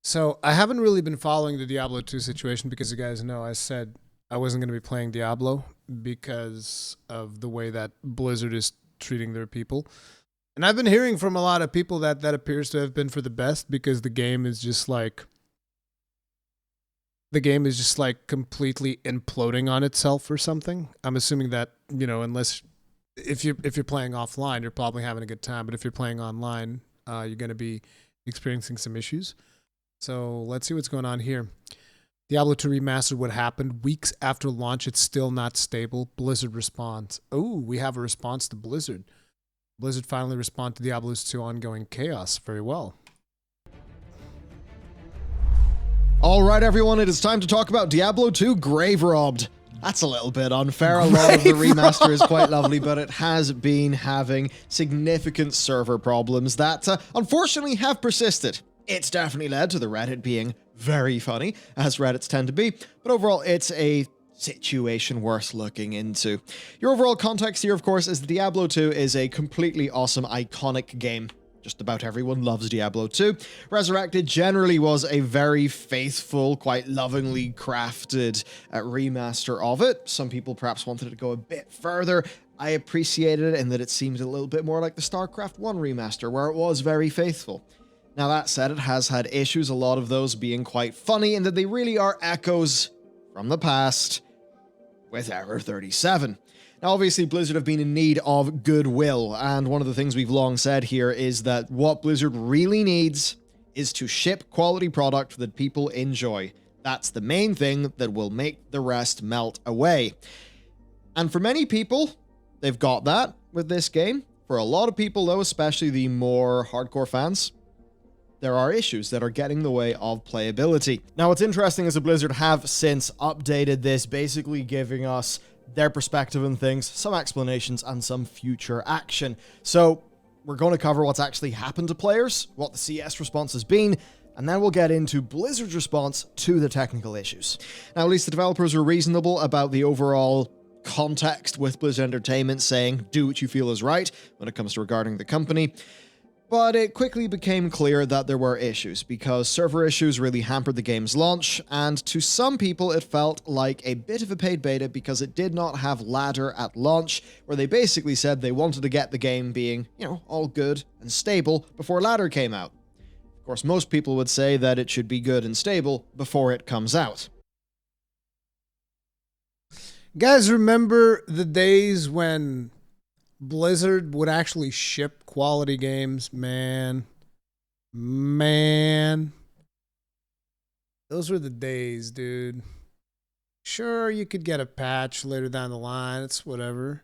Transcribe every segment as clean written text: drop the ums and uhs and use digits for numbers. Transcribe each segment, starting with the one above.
So I haven't really been following the Diablo 2 situation because you guys know I said I wasn't going to be playing Diablo because of the way that Blizzard is treating their people. And I've been hearing from a lot of people that that appears to have been for the best because the game is just like completely imploding on itself or something. I'm assuming that, unless if you're playing offline, you're probably having a good time, but if you're playing online, you're going to be experiencing some issues. So let's see what's going on here. Diablo 2 Remastered, what happened? Weeks after launch, it's still not stable. Blizzard responds. Oh, we have a response to Blizzard. Blizzard finally responded to Diablo's 2 ongoing chaos. Very well. All right, everyone, it is time to talk about Diablo 2 Grave Robbed. That's a little bit unfair. A lot of the remaster is quite lovely, but it has been having significant server problems that unfortunately have persisted. It's definitely led to the Reddit being very funny, as Reddits tend to be, but overall it's a situation worth looking into. Your overall context here, of course, is that Diablo 2 is a completely awesome, iconic game. Just about everyone loves Diablo 2. Resurrected generally was a very faithful, quite lovingly crafted remaster of it. Some people perhaps wanted it to go a bit further. I appreciated it in that it seemed a little bit more like the StarCraft 1 remaster, where it was very faithful. Now that said, it has had issues, a lot of those being quite funny, in that they really are echoes from the past with Error 37. Now, obviously, Blizzard have been in need of goodwill, and one of the things we've long said here is that what Blizzard really needs is to ship quality product that people enjoy. That's the main thing that will make the rest melt away. And for many people, they've got that with this game. For a lot of people, though, especially the more hardcore fans, there are issues that are getting in the way of playability. Now, what's interesting is that Blizzard have since updated this, basically giving us their perspective on things, some explanations, and some future action. So we're going to cover what's actually happened to players, what the CS response has been, and then we'll get into Blizzard's response to the technical issues. Now, at least the developers are reasonable about the overall context, with Blizzard Entertainment saying, do what you feel is right when it comes to regarding the company. But it quickly became clear that there were issues, because server issues really hampered the game's launch, and to some people it felt like a bit of a paid beta because it did not have ladder at launch, where they basically said they wanted to get the game being, all good and stable before ladder came out. Of course, most people would say that it should be good and stable before it comes out. Guys, remember the days when Blizzard would actually ship quality games? Man. Those were the days, dude. Sure, you could get a patch later down the line. It's whatever.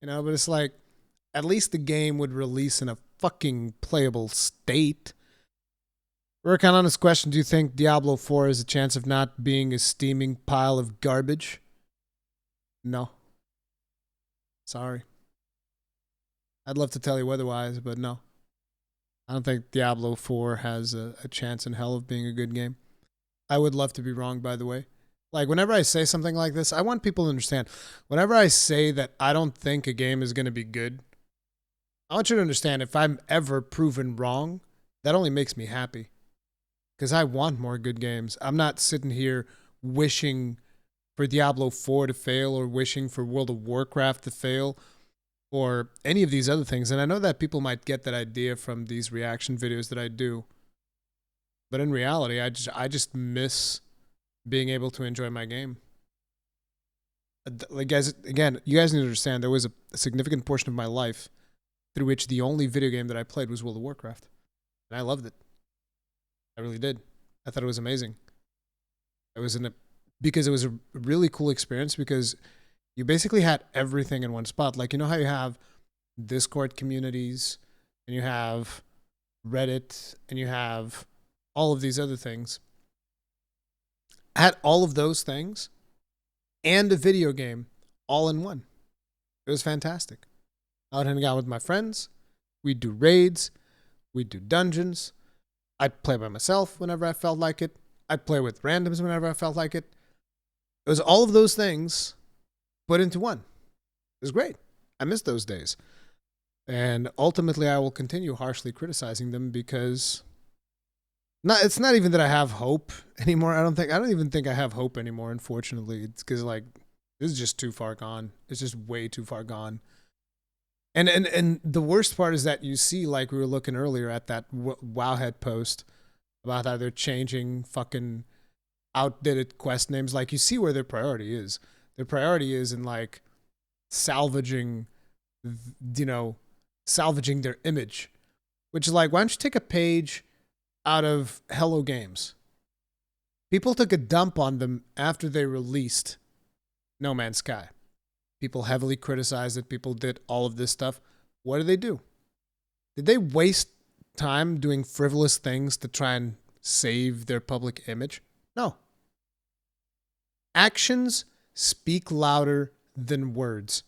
But it's like, at least the game would release in a fucking playable state. Rurikhan, on this question, do you think Diablo 4 has a chance of not being a steaming pile of garbage? No. Sorry. I'd love to tell you otherwise, but no. I don't think Diablo 4 has a chance in hell of being a good game. I would love to be wrong, by the way. Like, whenever I say something like this, I want people to understand. Whenever I say that I don't think a game is going to be good, I want you to understand, if I'm ever proven wrong, that only makes me happy. Because I want more good games. I'm not sitting here wishing for Diablo 4 to fail, or wishing for World of Warcraft to fail, or any of these other things. And I know that people might get that idea from these reaction videos that I do. But in reality, I just miss being able to enjoy my game. Like, guys, again, you guys need to understand, there was a significant portion of my life through which the only video game that I played was World of Warcraft. And I loved it. I really did. I thought it was amazing. Because it was a really cool experience, because you basically had everything in one spot. Like, how you have Discord communities, and you have Reddit, and you have all of these other things. I had all of those things and a video game all in one. It was fantastic. I would hang out with my friends. We'd do raids. We'd do dungeons. I'd play by myself whenever I felt like it. I'd play with randoms whenever I felt like it. It was all of those things put into one. It was great. I miss those days. And ultimately, I will continue harshly criticizing them because It's not even that I have hope anymore. I don't even think I have hope anymore, unfortunately. It's because, like, this is just too far gone. It's just way too far gone. And the worst part is that you see, like we were looking earlier at that Wowhead post about how they're changing fucking outdated quest names. Like, you see where their priority is. Their priority is in, like, salvaging, salvaging their image. Which is like, why don't you take a page out of Hello Games? People took a dump on them after they released No Man's Sky. People heavily criticized it. People did all of this stuff. What did they do? Did they waste time doing frivolous things to try and save their public image? No. Actions speak louder than words.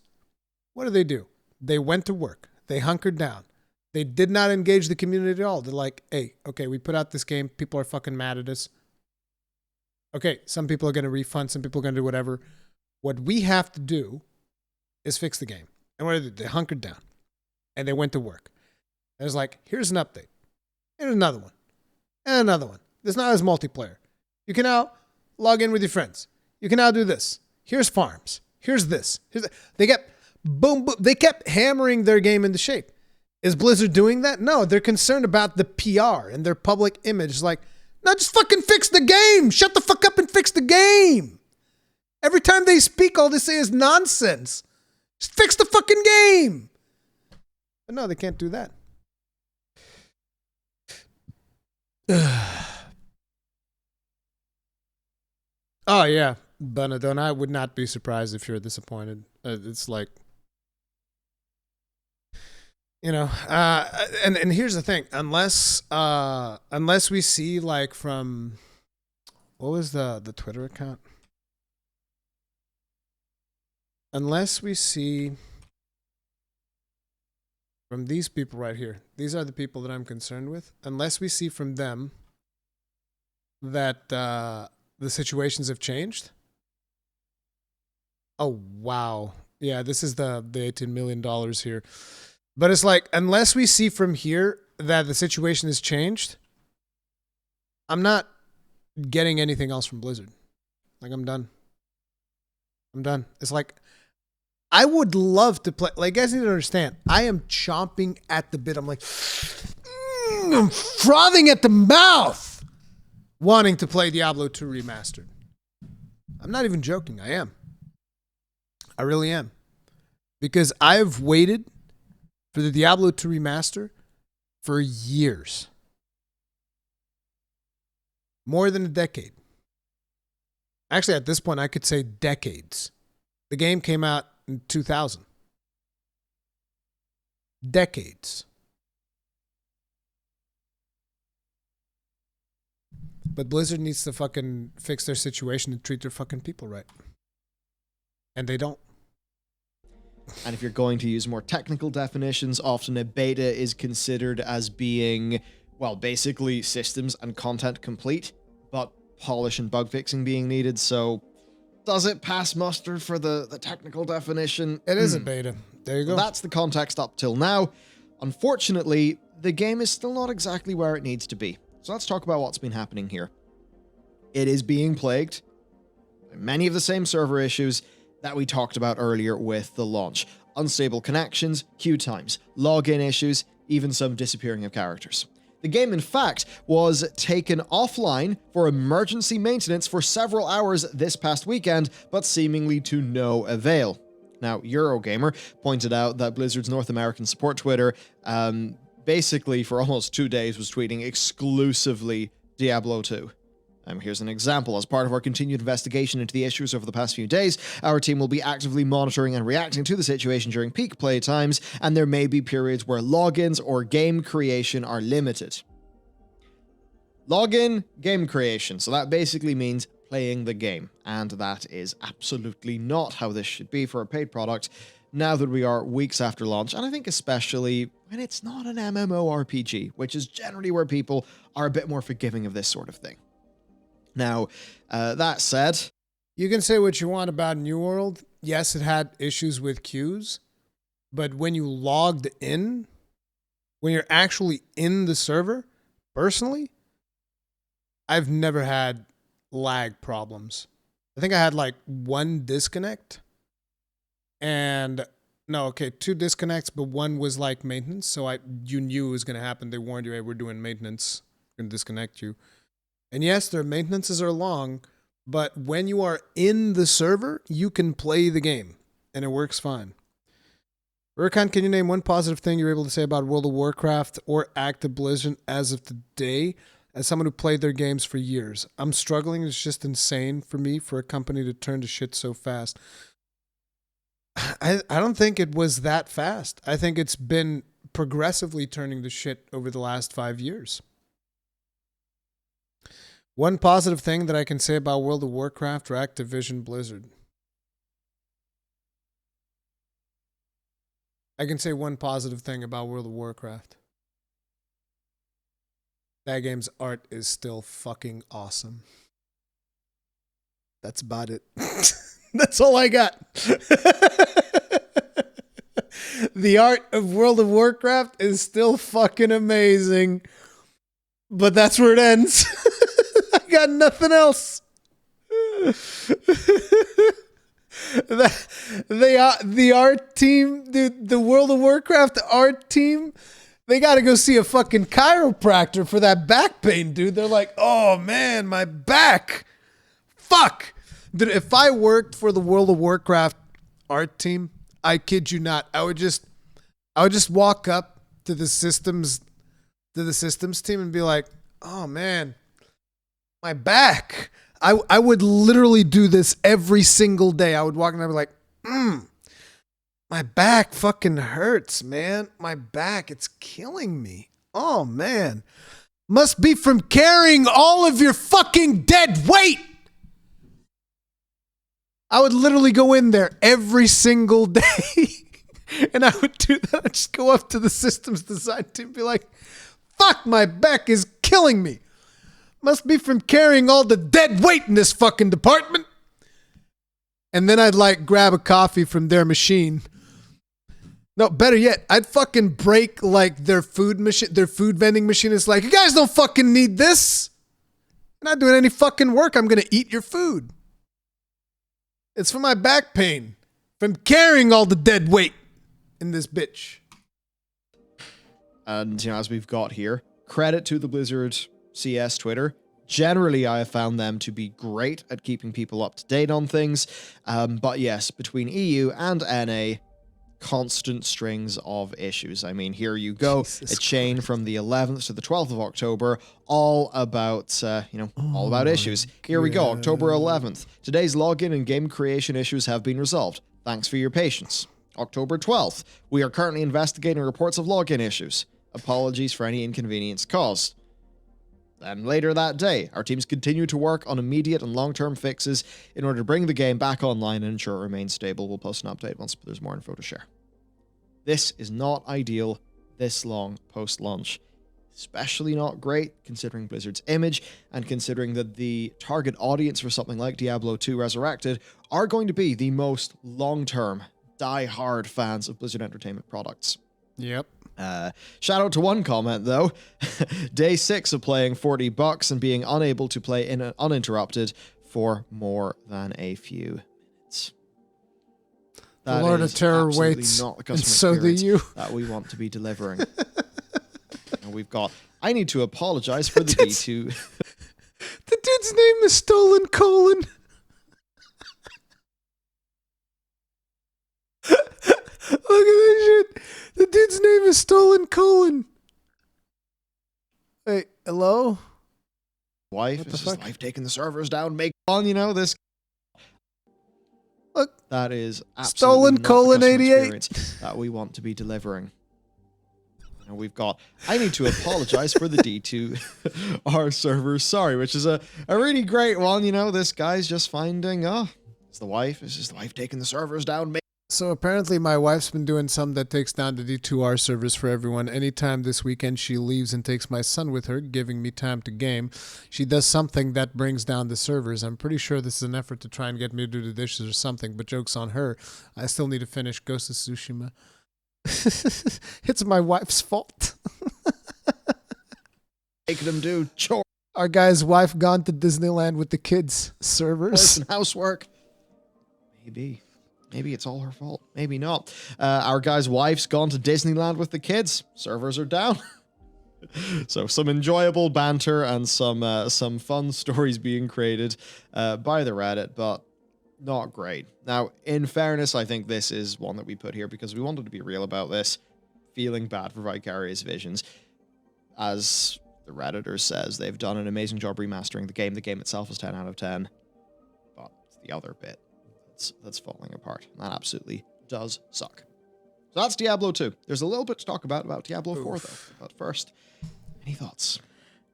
What do? They went to work. They hunkered down. They did not engage the community at all. They're like, hey, okay, we put out this game. People are fucking mad at us. Okay, some people are going to refund. Some people are going to do whatever. What we have to do is fix the game. And what did they do? They hunkered down. And they went to work. And it was like, here's an update. And another one. And another one. This now is multiplayer. You can now log in with your friends. You can now do this. Here's farms. Here's this. They kept boom. They kept hammering their game into shape. Is Blizzard doing that? No, they're concerned about the PR and their public image. It's like, no, just fucking fix the game. Shut the fuck up and fix the game. Every time they speak, all they say is nonsense. Just fix the fucking game. But no, they can't do that. Oh, yeah. Benadone, I would not be surprised if you're disappointed. It's like, and here's the thing. Unless we see, like, from, what was the Twitter account? Unless we see from these people right here, these are the people that I'm concerned with. Unless we see from them that the situations have changed. Oh, wow. Yeah, this is the $18 million here. But it's like, unless we see from here that the situation has changed, I'm not getting anything else from Blizzard. Like, I'm done. It's like, I would love to play. Like, you guys need to understand, I am chomping at the bit. I'm like, I'm frothing at the mouth, wanting to play Diablo 2 Remastered. I'm not even joking. I am. I really am. Because I've waited for the Diablo 2 Remaster for years. More than a decade. Actually, at this point, I could say decades. The game came out in 2000. Decades. But Blizzard needs to fucking fix their situation and treat their fucking people right. And they don't. And if you're going to use more technical definitions, often a beta is considered as being, well, basically systems and content complete, but polish and bug fixing being needed. So does it pass muster for the technical definition? It is a beta. There you go. That's the context up till now. Unfortunately, the game is still not exactly where it needs to be. So let's talk about what's been happening here. It is being plagued by many of the same server issues that we talked about earlier with the launch. Unstable connections, queue times, login issues, even some disappearing of characters. The game, in fact, was taken offline for emergency maintenance for several hours this past weekend, but seemingly to no avail. Now, Eurogamer pointed out that Blizzard's North American support Twitter basically for almost 2 days was tweeting exclusively Diablo 2. Here's an example. As part of our continued investigation into the issues over the past few days, our team will be actively monitoring and reacting to the situation during peak play times, and there may be periods where logins or game creation are limited. Login, game creation. So that basically means playing the game, and that is absolutely not how this should be for a paid product now that we are weeks after launch, and I think especially when it's not an MMORPG, which is generally where people are a bit more forgiving of this sort of thing. Now, that said, you can say what you want about New World. Yes, it had issues with queues, but when you logged in, when you're actually in the server, personally, I've never had lag problems. I think I had like one disconnect and no, okay, two disconnects, but one was like maintenance. So you knew it was going to happen. They warned you, hey, we're doing maintenance. We're going to disconnect you. And yes, their maintenances are long, but when you are in the server, you can play the game and it works fine. Rurikhan, can you name one positive thing you're able to say about World of Warcraft or Activision as of today, as someone who played their games for years? I'm struggling. It's just insane for me for a company to turn to shit so fast. I don't think it was that fast. I think it's been progressively turning to shit over the last 5 years. One positive thing that I can say about World of Warcraft or Activision Blizzard. I can say one positive thing about World of Warcraft. That game's art is still fucking awesome. That's about it. That's all I got. The art of World of Warcraft is still fucking amazing. But that's where it ends. I got nothing else. The art team, dude, the World of Warcraft art team, they got to go see a fucking chiropractor for that back pain, dude. They're like, oh man, my back. Fuck. Dude, if I worked for the World of Warcraft art team, I kid you not, I would just walk up to the systems team and be like, oh man, my back. I would literally do this every single day. I would walk in and I'd be like, my back fucking hurts, man. My back, it's killing me. Oh man. Must be from carrying all of your fucking dead weight. I would literally go in there every single day. And I would do that. I'd just go up to the systems design team and be like, fuck, my back is killing me. Must be from carrying all the dead weight in this fucking department. And then I'd like grab a coffee from their machine. No, better yet, I'd fucking break like their food machine, their food vending machine. It's like, you guys don't fucking need this. I'm not doing any fucking work. I'm going to eat your food. It's for my back pain from carrying all the dead weight in this bitch. And, you know, as we've got here, credit to the Blizzard CS Twitter. Generally, I have found them to be great at keeping people up to date on things. But yes, between EU and NA, constant strings of issues. I mean, here you go, a chain from the 11th to the 12th of October, all about, all about issues. Here we go, October 11th. Today's login and game creation issues have been resolved. Thanks for your patience. October 12th. We are currently investigating reports of login issues. Apologies for any inconvenience caused. Then later that day, our teams continue to work on immediate and long-term fixes in order to bring the game back online and ensure it remains stable. We'll post an update once there's more info to share. This is not ideal this long post-launch. Especially not great considering Blizzard's image and considering that the target audience for something like Diablo 2 Resurrected are going to be the most long-term, die-hard fans of Blizzard Entertainment products. Yep. Shout out to one comment though. Day 6 of playing $40 and being unable to play uninterrupted for more than a few minutes. The Lord of Terror waits, not the and so do you. That we want to be delivering. And we've got, I need to apologize for the D2. The dude's name is Stolen Colon. Look at that shit. The dude's name is Stolen Colon. Wait, hello? Wife, is his life taking the servers down? Make on, this. Look. That is absolutely Stolen not Colon the customer 88 experience that we want to be delivering. And we've got, I need to apologize for the D2 our servers, sorry, which is a really great one. This guy's just finding, is the wife taking the servers down? So apparently my wife's been doing some that takes down the D2R servers for everyone. Anytime this weekend she leaves and takes my son with her, giving me time to game, she does something that brings down the servers. I'm pretty sure this is an effort to try and get me to do the dishes or something, but joke's on her. I still need to finish Ghost of Tsushima. It's my wife's fault. Make them do chores. Our guy's wife gone to Disneyland with the kids servers. Housework. Maybe it's all her fault. Maybe not. Our guy's wife's gone to Disneyland with the kids. Servers are down. So some enjoyable banter and some fun stories being created by the Reddit, but not great. Now, in fairness, I think this is one that we put here because we wanted to be real about this. Feeling bad for Vicarious Visions. As the Redditor says, they've done an amazing job remastering the game. The game itself is 10 out of 10. But it's the other bit that's falling apart. That absolutely does suck. So that's Diablo 2. There's a little bit to talk about Diablo 4, though. But first, any thoughts?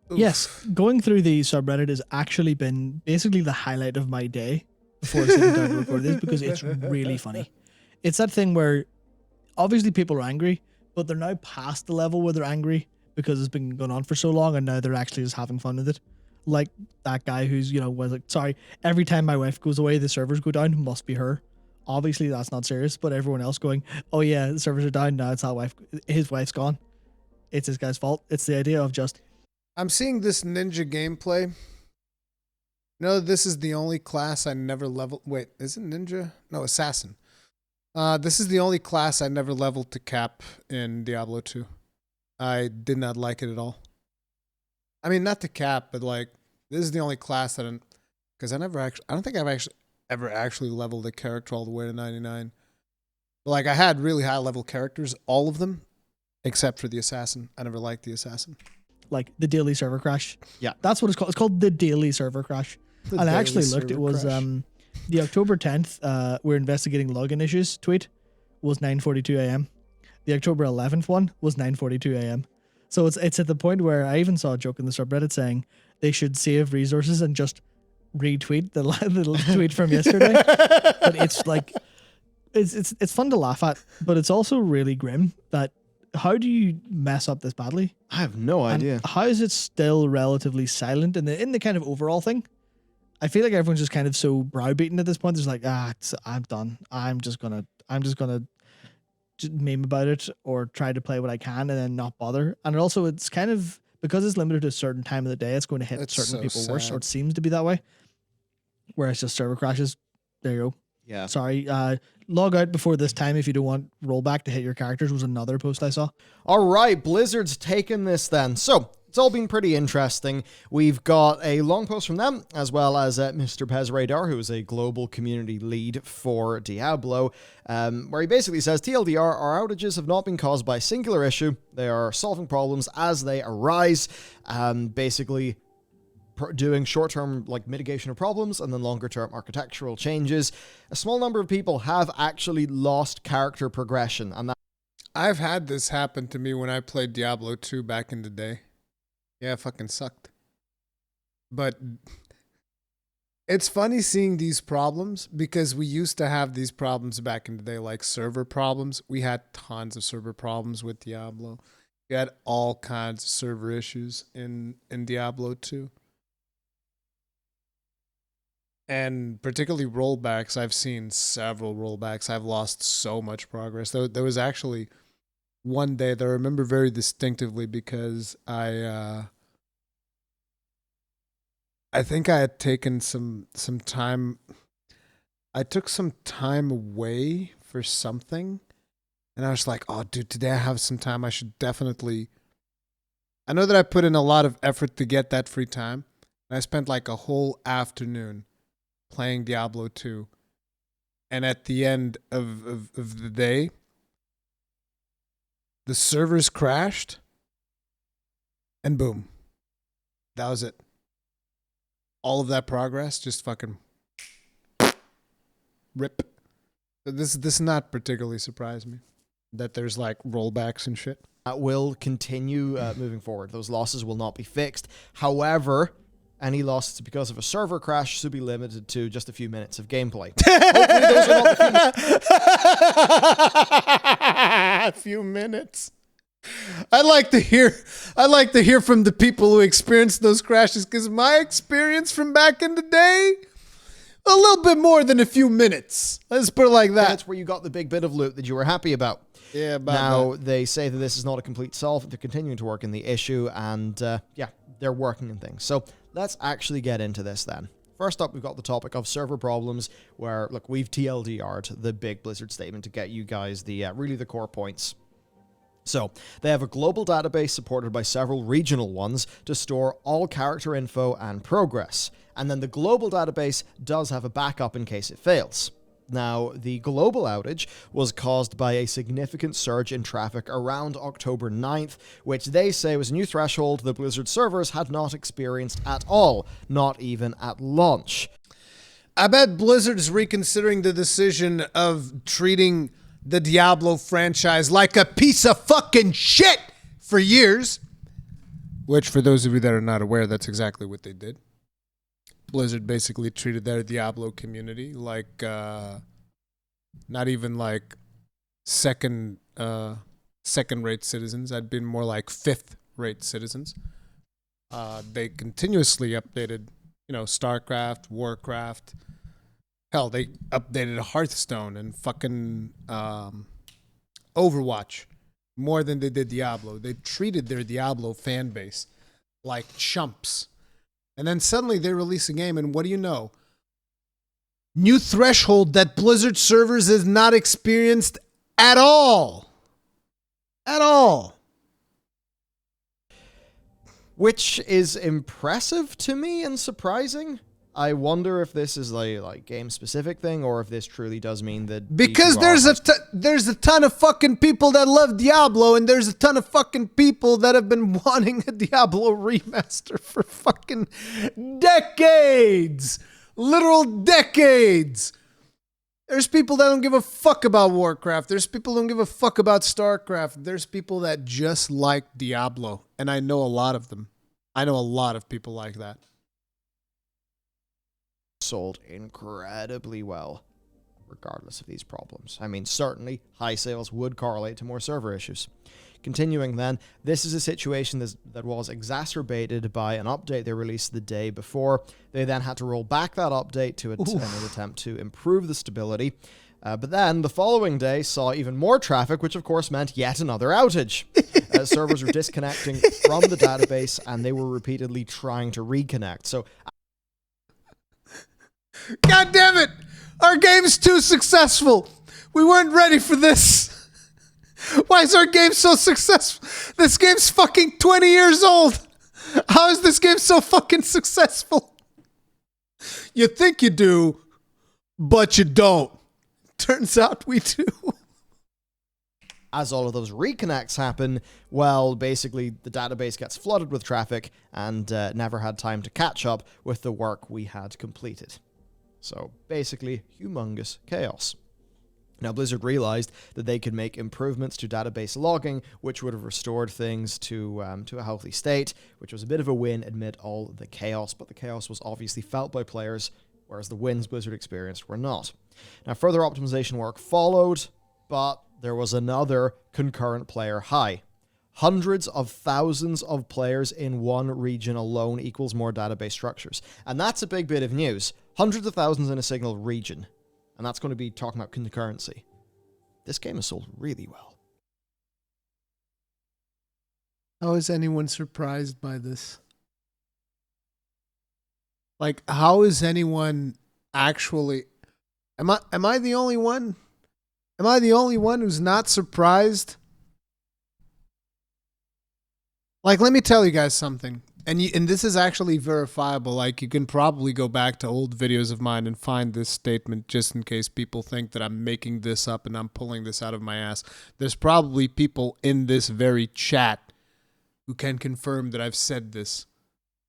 Yes, going through the subreddit has actually been basically the highlight of my day before sitting down to record this because it's really funny. It's that thing where obviously people are angry, but they're now past the level where they're angry because it's been going on for so long and now they're actually just having fun with it. Like that guy who's, was like, sorry, every time my wife goes away, the servers go down, must be her. Obviously that's not serious, but everyone else going, oh yeah, the servers are down, now it's his wife's gone. It's this guy's fault. It's the idea of just... I'm seeing this ninja gameplay. No, this is the only class I never leveled. Wait, is it ninja? No, assassin. This is the only class I never leveled to cap in Diablo 2. I did not like it at all. I mean, not to cap, but like, this is the only class that because I don't think I've ever actually leveled a character all the way to 99. But like, I had really high level characters, all of them, except for the assassin. I never liked the assassin. Like the daily server crash. Yeah. That's what it's called. It's called the daily server crash. And I actually looked, it was the October 10th, we're investigating login issues tweet was 9:42 a.m. The October 11th one was 9:42 a.m. So it's at the point where I even saw a joke in the subreddit saying they should save resources and just retweet the little tweet from yesterday. But it's like, it's fun to laugh at, but it's also really grim that how do you mess up this badly? I have no idea. And how is it still relatively silent in the kind of overall thing? I feel like everyone's just kind of so browbeaten at this point. There's like, I'm done. I'm just gonna meme about it or try to play what I can and then not bother. And also, it's kind of because it's limited to a certain time of the day, it's going to hit certain people worse, or it seems to be that way. Whereas just server crashes, there you go. Yeah. Sorry. Log out before this time if you don't want rollback to hit your characters was another post I saw. All right, Blizzard's taken this then. So it's all been pretty interesting. We've got a long post from them, as well as Mr. Pez Radar, who is a global community lead for Diablo, where he basically says, TLDR, our outages have not been caused by a singular issue. They are solving problems as they arise. Basically doing short-term mitigation of problems and then longer-term architectural changes. A small number of people have actually lost character progression, and that I've had this happen to me when I played Diablo 2 back in the day. Yeah, it fucking sucked. But it's funny seeing these problems because we used to have these problems back in the day, like server problems. We had tons of server problems with Diablo. We had all kinds of server issues in Diablo 2. And particularly rollbacks, I've seen several rollbacks. I've lost so much progress. There was actually one day that I remember very distinctively because I think I had taken some time. I took some time away for something, and I was like, "Oh, dude, today I have some time. I should definitely." I know that I put in a lot of effort to get that free time, and I spent like a whole afternoon playing Diablo 2. And at the end of the day, the servers crashed, and boom. That was it. All of that progress just fucking rip. This does not particularly surprise me that there's like rollbacks and shit. That will continue moving forward. Those losses will not be fixed. However, any losses because of a server crash should be limited to just a few minutes of gameplay. Hopefully those are not a few minutes. I'd like to hear from the people who experienced those crashes, because my experience from back in the day, a little bit more than a few minutes. Let's put it like that. That's where you got the big bit of loot that you were happy about. Yeah, now, they say that this is not a complete solve. They're continuing to work in the issue, and they're working on things. So let's actually get into this then. First up, we've got the topic of server problems, where, look, we've TLDR'd the big Blizzard statement to get you guys the really the core points. So, they have a global database supported by several regional ones to store all character info and progress. And then the global database does have a backup in case it fails. Now, the global outage was caused by a significant surge in traffic around October 9th, which they say was a new threshold the Blizzard servers had not experienced at all, not even at launch. I bet Blizzard's reconsidering the decision of treating the Diablo franchise like a piece of fucking shit for years. Which, for those of you that are not aware, that's exactly what they did. Blizzard basically treated their Diablo community like, not even like second-rate citizens. I'd been more like fifth-rate citizens. They continuously updated, StarCraft, Warcraft. Hell, they updated Hearthstone and fucking Overwatch more than they did Diablo. They treated their Diablo fan base like chumps. And then suddenly they release a game, and what do you know? New threshold that Blizzard servers has not experienced at all. At all. Which is impressive to me and surprising. I wonder if this is like game-specific thing, or if this truly does mean that... Because there's a ton of fucking people that love Diablo, and there's a ton of fucking people that have been wanting a Diablo remaster for fucking decades. Literal decades. There's people that don't give a fuck about Warcraft. There's people that don't give a fuck about StarCraft. There's people that just like Diablo, and I know a lot of them. I know a lot of people like that. Sold incredibly well, regardless of these problems. I mean, certainly, high sales would correlate to more server issues. Continuing then, this is a situation that was exacerbated by an update they released the day before. They then had to roll back that update to an attempt to improve the stability. But then, the following day saw even more traffic, which of course meant yet another outage. Servers were disconnecting from the database, and they were repeatedly trying to reconnect. So, God damn it! Our game's too successful! We weren't ready for this! Why is our game so successful? This game's fucking 20 years old! How is this game so fucking successful? You think you do, but you don't. Turns out we do. As all of those reconnects happen, well, basically the database gets flooded with traffic and never had time to catch up with the work we had completed. So basically, humongous chaos. Now, Blizzard realized that they could make improvements to database logging, which would have restored things to a healthy state, which was a bit of a win amid all the chaos, but the chaos was obviously felt by players, whereas the wins Blizzard experienced were not. Now, further optimization work followed, but there was another concurrent player high. Hundreds of thousands of players in one region alone equals more database structures. And that's a big bit of news. Hundreds of thousands in a single region. And that's going to be talking about concurrency. This game is sold really well. How is anyone surprised by this? Like, how is anyone actually... Am I the only one? Am I the only one who's not surprised? Like, let me tell you guys something. And this is actually verifiable. Like, you can probably go back to old videos of mine and find this statement just in case people think that I'm making this up and I'm pulling this out of my ass. There's probably people in this very chat who can confirm that I've said this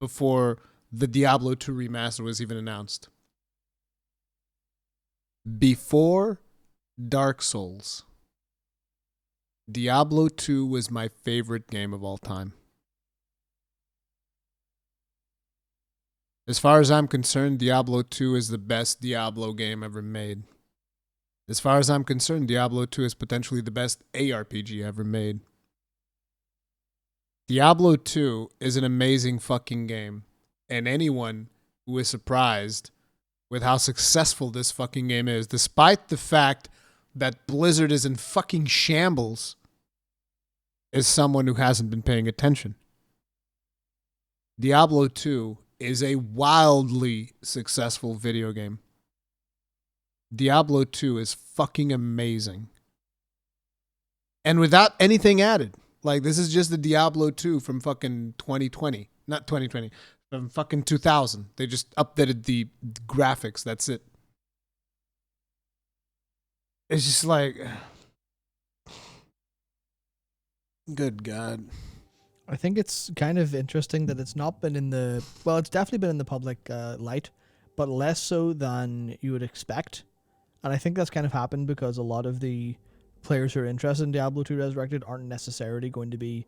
before the Diablo 2 remaster was even announced. Before Dark Souls, Diablo 2 was my favorite game of all time. As far as I'm concerned, Diablo 2 is the best Diablo game ever made. As far as I'm concerned, Diablo 2 is potentially the best ARPG ever made. Diablo 2 is an amazing fucking game. And anyone who is surprised with how successful this fucking game is, despite the fact that Blizzard is in fucking shambles, is someone who hasn't been paying attention. Diablo 2 is a wildly successful video game. Diablo 2 is fucking amazing. And without anything added. Like, this is just the Diablo 2 from fucking 2020. Not 2020. From fucking 2000. They just updated the graphics. That's it. It's just like... Good God. I think it's kind of interesting that it's not been in the... Well, it's definitely been in the public light, but less so than you would expect. And I think that's kind of happened because a lot of the players who are interested in Diablo 2 Resurrected aren't necessarily going to be,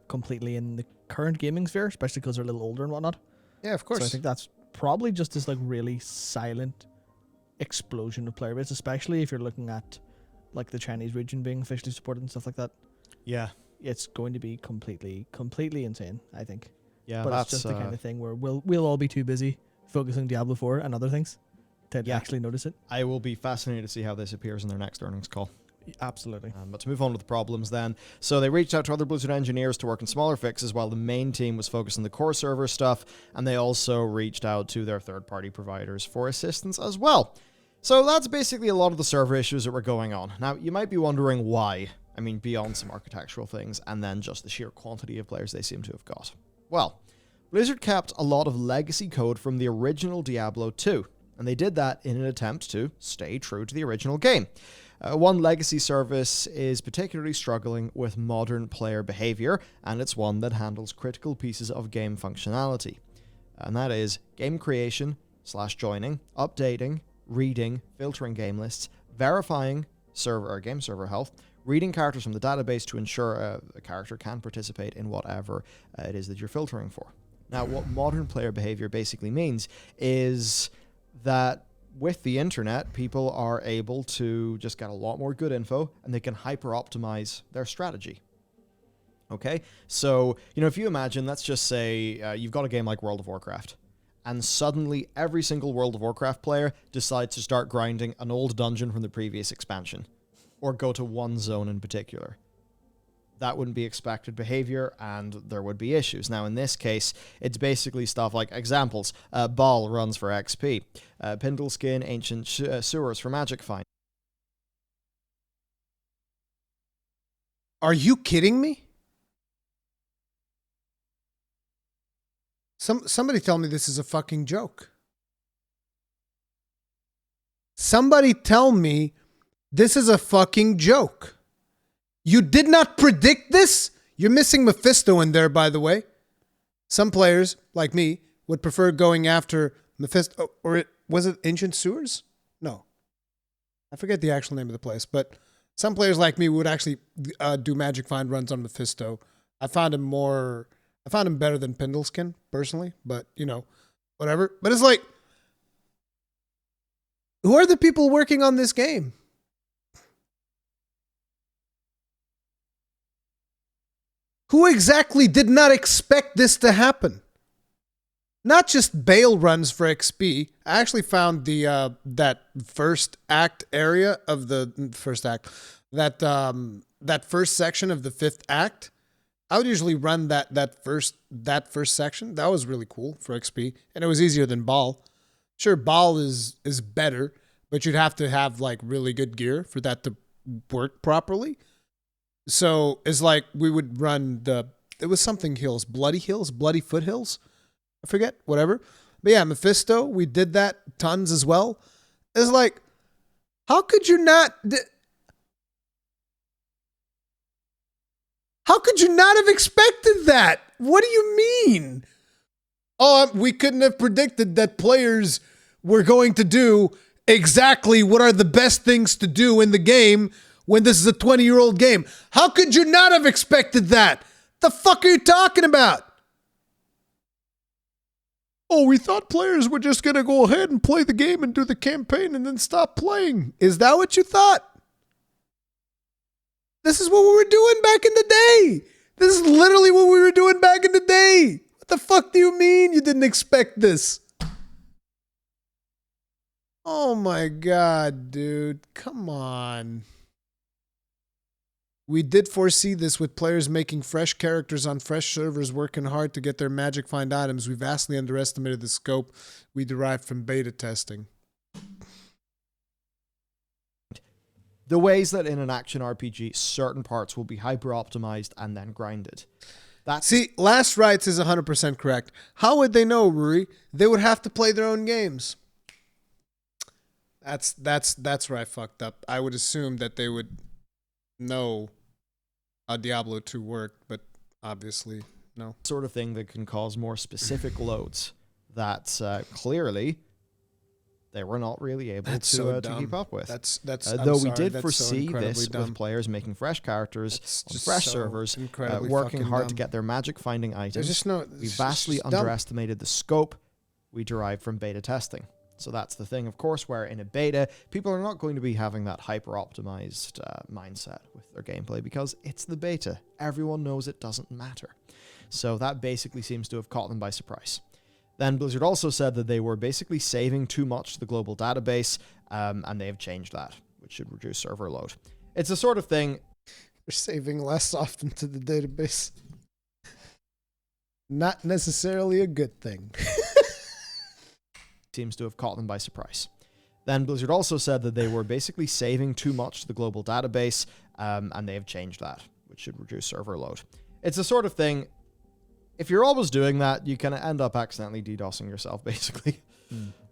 completely in the current gaming sphere, especially because they're a little older and whatnot. Yeah, of course. So I think that's probably just this like really silent explosion of player base, especially if you're looking at like the Chinese region being officially supported and stuff like that. Yeah. It's going to be completely insane, I think. Yeah, but that's it's just the kind of thing where we'll all be too busy focusing on Diablo 4 and other things to actually notice it. I will be fascinated to see how this appears in their next earnings call. Absolutely. But to move on with the problems then. So they reached out to other Blizzard engineers to work on smaller fixes while the main team was focused on the core server stuff, and they also reached out to their third-party providers for assistance as well. So that's basically a lot of the server issues that were going on. Now, you might be wondering why. I mean, beyond some architectural things, and then just the sheer quantity of players they seem to have got. Well, Blizzard kept a lot of legacy code from the original Diablo 2, and they did that in an attempt to stay true to the original game. One legacy service is particularly struggling with modern player behavior, and it's one that handles critical pieces of game functionality. And that is game creation / joining, updating, reading, filtering game lists, verifying game server health, reading characters from the database to ensure a character can participate in whatever it is that you're filtering for. Now, what modern player behavior basically means is that with the internet, people are able to just get a lot more good info, and they can hyper-optimize their strategy. Okay? So, if you imagine, let's just say you've got a game like World of Warcraft, and suddenly every single World of Warcraft player decides to start grinding an old dungeon from the previous expansion, or go to one zone in particular. That wouldn't be expected behavior, and there would be issues. Now, in this case, it's basically stuff like examples. Ball runs for XP. Pindleskin, Ancient Sewers for Magic Find. Are you kidding me? Somebody tell me this is a fucking joke. Somebody tell me this is a fucking joke. You did not predict this? You're missing Mephisto in there, by the way. Some players, like me, would prefer going after Mephisto, was it Ancient Sewers? No. I forget the actual name of the place, but some players like me would actually do Magic Find runs on Mephisto. I found him better than Pindleskin, personally, but, whatever. But it's like, who are the people working on this game? Who exactly did not expect this to happen? Not just bail runs for XP. I actually found that first act area of the first act, that first section of the fifth act. I would usually run that first section. That was really cool for XP, and it was easier than Ball. Sure, Ball is better, but you'd have to have like really good gear for that to work properly. So it's like we would run it was something hills, bloody foothills. I forget, whatever. But yeah, Mephisto, we did that tons as well. It's like, how could you not have expected that? What do you mean? Oh, we couldn't have predicted that players were going to do exactly what are the best things to do in the game when this is a 20-year-old game. How could you not have expected that? The fuck are you talking about? Oh, we thought players were just going to go ahead and play the game and do the campaign and then stop playing. Is that what you thought? This is what we were doing back in the day. This is literally what we were doing back in the day. What the fuck do you mean you didn't expect this? Oh my God, dude. Come on. We did foresee this with players making fresh characters on fresh servers, working hard to get their magic find items. We vastly underestimated the scope we derived from beta testing. The ways that in an action RPG, certain parts will be hyper-optimized and then grinded. See, Last Rites is 100% correct. How would they know, Ruri? They would have to play their own games. That's where I fucked up. I would assume that they would know how Diablo 2 worked, but obviously, no. Sort of thing that can cause more specific loads that clearly they were not really able to keep up with. Though we did foresee this with players making fresh characters on fresh servers, working hard to get their magic finding items. We vastly underestimated the scope we derived from beta testing. So that's the thing, of course, where in a beta, people are not going to be having that hyper-optimized mindset with their gameplay because it's the beta. Everyone knows it doesn't matter. So that basically seems to have caught them by surprise. Then Blizzard also said that they were basically saving too much to the global database, and they have changed that, which should reduce server load. It's the sort of thing... They're saving less often to the database. Not necessarily a good thing. Seems to have caught them by surprise. Then Blizzard also said that they were basically saving too much to the global database, and they have changed that, which should reduce server load. It's the sort of thing, if you're always doing that, you kind of end up accidentally DDoSing yourself, basically.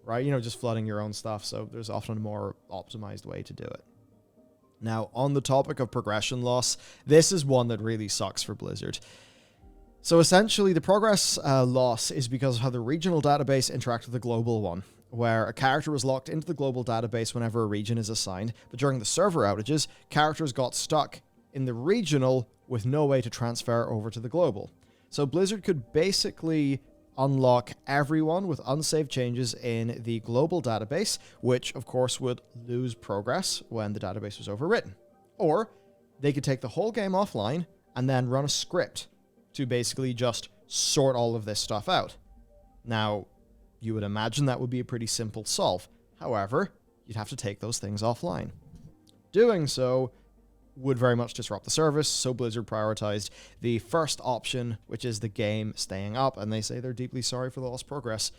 Right? You know, just flooding your own stuff, so there's often a more optimized way to do it. Now, on the topic of progression loss, this is one that really sucks for Blizzard. So essentially, the progress loss is because of how the regional database interacts with the global one, where a character was locked into the global database whenever a region is assigned, but during the server outages, characters got stuck in the regional with no way to transfer over to the global. So Blizzard could basically unlock everyone with unsaved changes in the global database, which of course would lose progress when the database was overwritten. Or they could take the whole game offline and then run a script to basically just sort all of this stuff out. Now, you would imagine that would be a pretty simple solve. However, you'd have to take those things offline. Doing so would very much disrupt the service, so Blizzard prioritized the first option, which is the game staying up, and they say they're deeply sorry for the lost progress.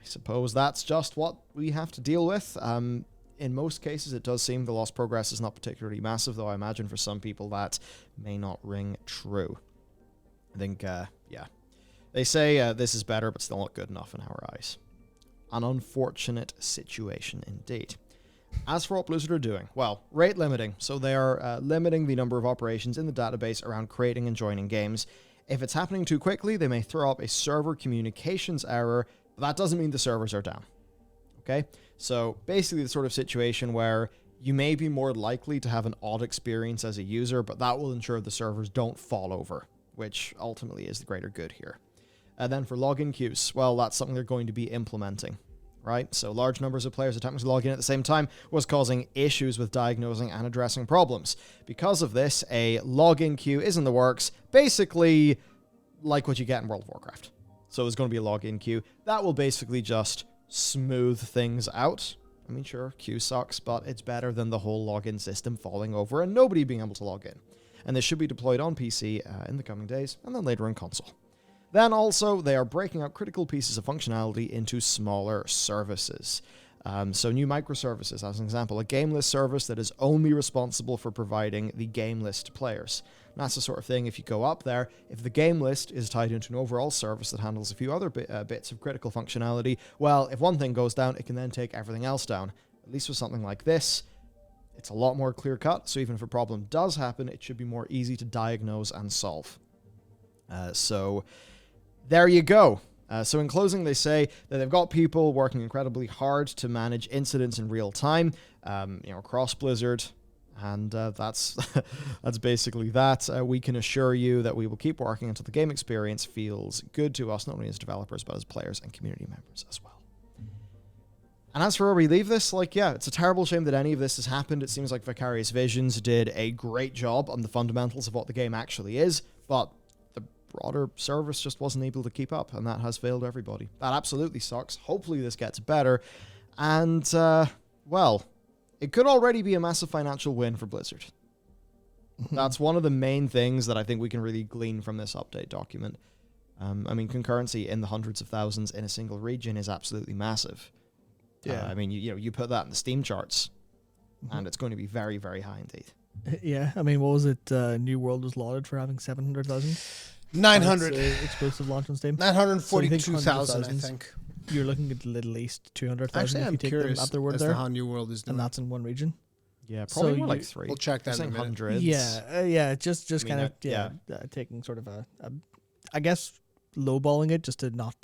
I suppose that's just what we have to deal with. In most cases, it does seem the lost progress is not particularly massive, though I imagine for some people that may not ring true. I think, yeah. They say this is better, but still not good enough in our eyes. An unfortunate situation indeed. As for what Blizzard are doing, well, rate limiting. So they are limiting the number of operations in the database around creating and joining games. If it's happening too quickly, they may throw up a server communications error, but that doesn't mean the servers are down. Okay? So basically the sort of situation where you may be more likely to have an odd experience as a user, but that will ensure the servers don't fall over, which ultimately is the greater good here. Then for login queues, well, that's something they're going to be implementing, right? So large numbers of players attempting to log in at the same time was causing issues with diagnosing and addressing problems. Because of this, a login queue is in the works, basically like what you get in World of Warcraft. So there's going to be a login queue. That will basically just smooth things out. I mean, sure, queue sucks, but it's better than the whole login system falling over and nobody being able to log in. And this should be deployed on PC in the coming days, and then later in console. Then also, they are breaking out critical pieces of functionality into smaller services. So new microservices, as an example, a game list service that is only responsible for providing the game list to players. And that's the sort of thing, if you go up there, if the game list is tied into an overall service that handles a few other bits of critical functionality, well, if one thing goes down, it can then take everything else down. At least with something like this, it's a lot more clear-cut, so even if a problem does happen, it should be more easy to diagnose and solve. So there you go. So in closing, they say that they've got people working incredibly hard to manage incidents in real time, across Blizzard, and that's that's basically that. We can assure you that we will keep working until the game experience feels good to us, not only as developers, but as players and community members as well. And as for where we leave this, it's a terrible shame that any of this has happened. It seems like Vicarious Visions did a great job on the fundamentals of what the game actually is, but the broader service just wasn't able to keep up, and that has failed everybody. That absolutely sucks. Hopefully this gets better. And, well, it could already be a massive financial win for Blizzard. That's one of the main things that I think we can really glean from this update document. I mean, concurrency in the hundreds of thousands in a single region is absolutely massive. Yeah. I mean, you put that in the Steam charts, and it's going to be very, very high indeed. Yeah, I mean, what was it? New World was lauded for having 700,000. 900. Exclusive launch on Steam. 942,000, I think. You're looking at least 200,000 Actually, if I'm you take them curious at their word as there. to how New World is doing. And that's in one region. Yeah, probably So more like you- 3. We'll check that in a Saying minute. hundreds. Yeah, just I mean, kind of taking sort of a I guess lowballing it just to not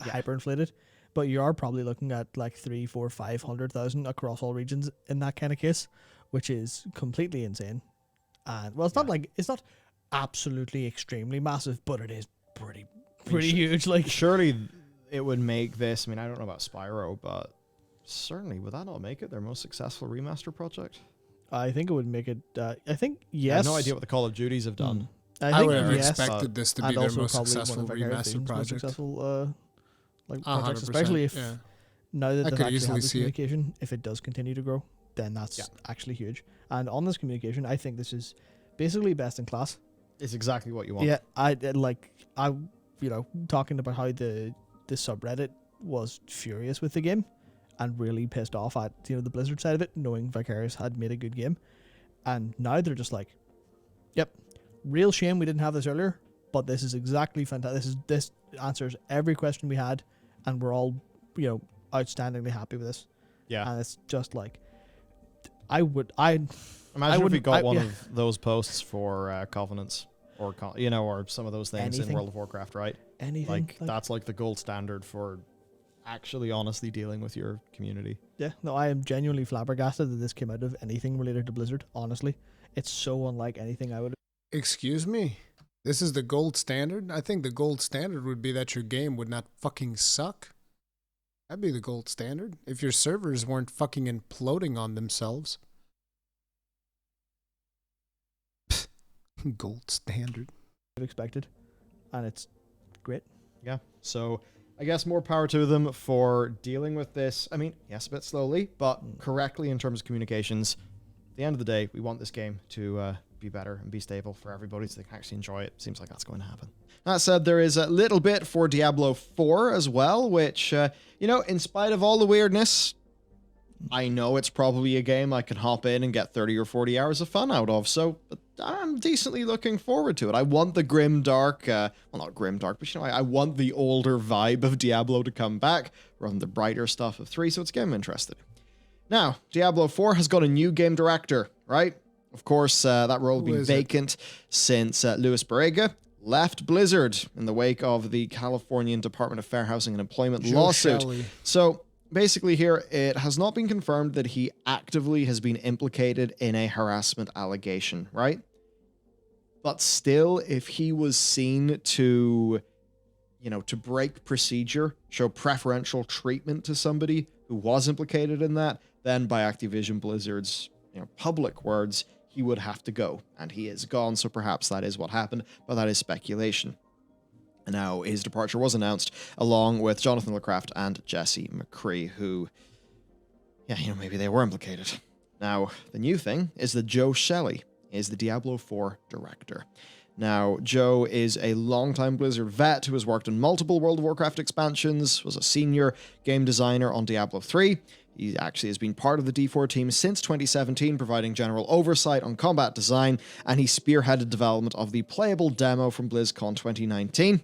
hyperinflate it. But you are probably looking at like 3, 4, 500,000 across all regions in that kind of case, which is completely insane. And well, it's not absolutely extremely massive, but it is pretty huge. Like Surely it would make this, I mean, I don't know about Spyro, but certainly would that not make it their most successful remaster project? I think it would make it. I think I yes. have no idea what the Call of Duties have done. I think would have yes, expected this to be and their also most probably successful one of Vicarious remaster Vision's most project. successful projects, 100%, especially if yeah. now that I they've could actually easily had this see it. communication, if it does continue to grow, then that's actually huge. And on this communication, I think this is basically best in class. It's exactly what you want. Yeah, I talking about how the subreddit was furious with the game and really pissed off at the Blizzard side of it, knowing Vicarious had made a good game, and now they're just like, yep, real shame we didn't have this earlier, but this is exactly fantastic. This answers every question we had, and we're all outstandingly happy with this. Yeah. And it's just like, Imagine if we wouldn't- got one yeah. of those posts for Covenants or or some of those things Anything. in World of Warcraft, right? anything Like that's like the gold standard for actually honestly dealing with your community. Yeah, no, I am genuinely flabbergasted that this came out of anything related to Blizzard. Honestly, it's so unlike anything I would. Excuse me? This is the gold standard? I think the gold standard would be that your game would not fucking suck. That'd be the gold standard. If your servers weren't fucking imploding on themselves. Gold standard. have expected, and it's great. Yeah. So I guess more power to them for dealing with this. I mean, yes, a bit slowly, but correctly in terms of communications. At the end of the day, we want this game to be better and be stable for everybody so they can actually enjoy it. Seems like that's going to happen. That said, there is a little bit for Diablo 4 as well, which, in spite of all the weirdness, I know it's probably a game I can hop in and get 30 or 40 hours of fun out of, so I'm decently looking forward to it. I want the grim dark, well, not grim dark, but I want the older vibe of Diablo to come back, rather than the brighter stuff of 3, so it's a game I'm interested in. Now, Diablo 4 has got a new game director, right? Of course, that role has been vacant since Luis Barrega left Blizzard in the wake of the Californian Department of Fair Housing and Employment lawsuit. Shelley. So basically here, it has not been confirmed that he actively has been implicated in a harassment allegation, right? But still, if he was seen to, to break procedure, show preferential treatment to somebody who was implicated in that, then by Activision Blizzard's, public words, he would have to go, and he is gone, so perhaps that is what happened, but that is speculation. Now, his departure was along with Jonathan LeCraft and Jesse McCree, who, maybe they were implicated. Now, the new thing is that Joe Shelley is the Diablo 4 director. Now, Joe is a longtime Blizzard vet who has worked on multiple World of Warcraft expansions, was a senior game designer on Diablo 3. He actually has been part of the D4 team since 2017, providing general oversight on combat design, and he spearheaded development of the playable demo from BlizzCon 2019.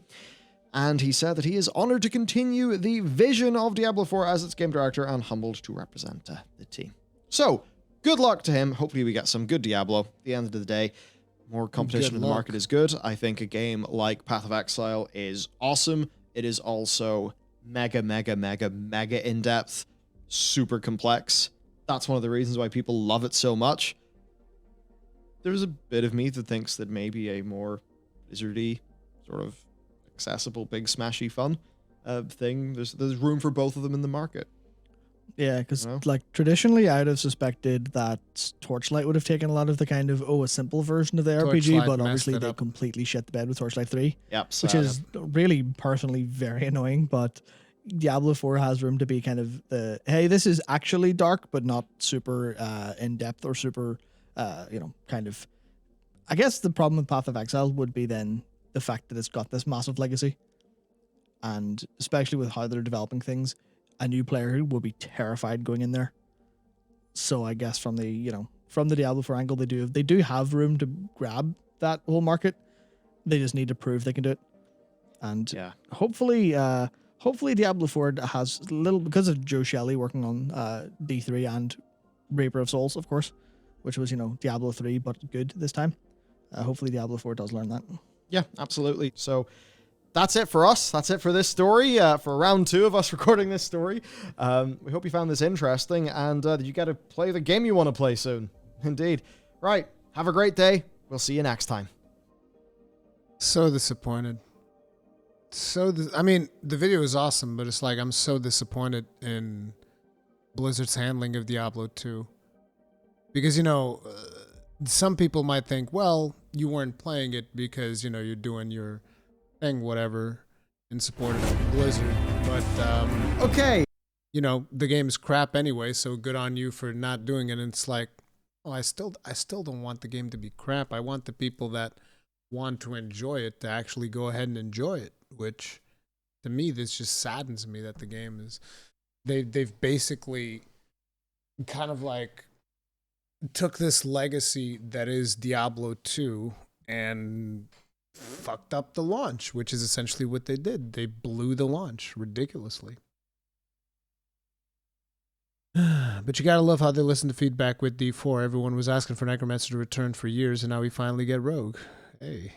And he said that he is honored to continue the vision of Diablo 4 as its game director and humbled to represent the team. So, good luck to him. Hopefully we get some good Diablo. At the end of the day, more competition in the market is good. I think a game like Path of Exile is awesome. It is also mega in-depth, super complex. That's one of the reasons why people love it so much. There's a bit of me that thinks that maybe a more Blizzard-y, sort of accessible, big, smashy fun thing, there's room for both of them in the market. Yeah, because traditionally I'd have suspected that Torchlight would have taken a lot of the kind of, a simple version of the RPG, Torchlight but messed obviously it they up. completely shit the bed with Torchlight 3, Yep, which is really personally very annoying, but Diablo 4 has room to be kind of hey, this is actually dark, but not super in-depth or super, kind of I guess the problem with Path of Exile would be then the fact that it's got this massive legacy, and especially with how they're developing things, a new player will be terrified going in there. So I guess from the Diablo 4 angle, they do have room to grab that whole market. They just need to prove they can do it. And hopefully Diablo 4 has a little, because of Joe Shelley working on D3 and Reaper of Souls, of course, which was, Diablo 3, but good this time. Hopefully Diablo 4 does learn that. Yeah, absolutely. So that's it for us. That's it for this story, for round 2 of us recording this story. We hope you found this interesting and that you get to play the game you want to play soon. Indeed. Right. Have a great day. We'll see you next time. So disappointed. I mean, the video is awesome, but it's like I'm so disappointed in Blizzard's handling of Diablo 2. Because, some people might think, well, you weren't playing it because, you're doing your thing, whatever, in support of Blizzard. But, okay. The game is crap anyway, so good on you for not doing it. And it's like, well, I still don't want the game to be crap. I want the people that want to enjoy it to actually go ahead and enjoy it, which to me, this just saddens me that the game is, they've basically kind of like took this legacy that is Diablo 2 and fucked up the launch, which is essentially what they did. They blew the launch ridiculously. But you gotta love how they listen to feedback with D4. Everyone was asking for Necromancer to return for years, and now we finally get Rogue. Hey.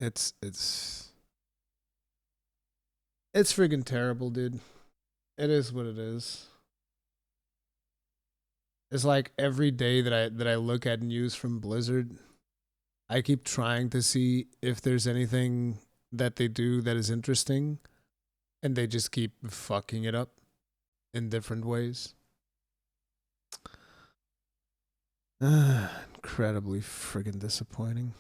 It's friggin' terrible, dude. It is what it is. It's like every day that I look at news from Blizzard, I keep trying to see if there's anything that they do that is interesting, and they just keep fucking it up in different ways. Incredibly friggin' disappointing.